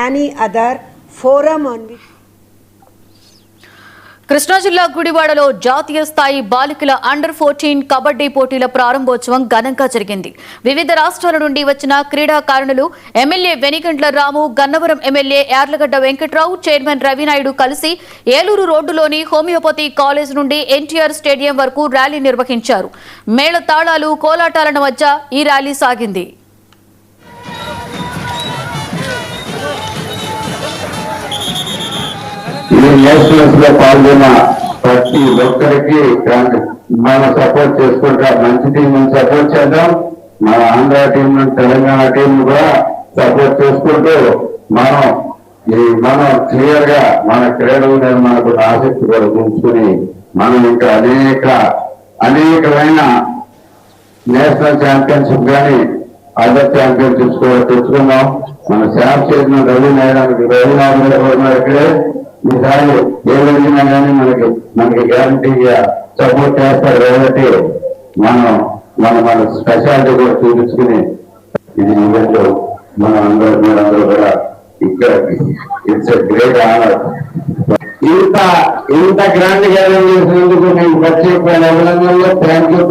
any other forum on which. Krishna జిల్లా గుడివాడలో జాతీయ స్థాయి బాలికల అండర్-14 కబడ్డీ పోటీల ప్రారంభోత్సవం ఘనంగా జరిగింది. వివిధ రాష్ట్రాల నుండి వచ్చిన క్రీడాకారులు ఎమ్మెల్యే వెనిగండ్ల రాము, గన్నవరం ఎమ్మెల్యే యార్లగడ్డ వెంకట్రావు, చైర్మన్ రవినాయుడు కలిసి ఏలూరు రోడ్డులోని హోమియోపతి కాలేజ్ నుండి ఎన్టీఆర్ స్టేడియం వరకు ర్యాలీ నిర్వహించారు. మేళ తాళాలు, కోలాటాల మధ్య ఈ ర్యాలీ సాగింది. ఈ నేషనల్స్ లో పాల్గొన్న ప్రతి ఒక్కరికి మనం సపోర్ట్ చేసుకుంటాం. మంచి టీం సపోర్ట్ చేద్దాం. మన ఆంధ్ర టీం, తెలంగాణ టీం కూడా సపోర్ట్ చేసుకుంటూ మనం క్లియర్ గా మన క్రీడల మీద మనకు ఆసక్తి కూడా ఉంచుకుని మనం ఇంకా అనేకమైన నేషనల్ ఛాంపియన్షిప్ కానీ అదర్ ఛాంపియన్షిప్స్ కూడా తెచ్చుకున్నాం. మన శాప్ చేసిన రవినాయుడు ఇక్కడే ఈసారి ఏ విధంగా కానీ మనకి గ్యారంటీగా సపోర్ట్ చేస్తారు కాబట్టి మన స్పెషాలిటీ కూడా చూపించుకుని ఇది ఈవెంట్ మీరందరూ కూడా ఇక్కడ ఇట్స్ ఎ గ్రేట్ ఆనర్. ఇంత గ్రాండ్ గా చేసినందుకు మేము ప్రత్యేకమైన అభినందనలు. Thank you.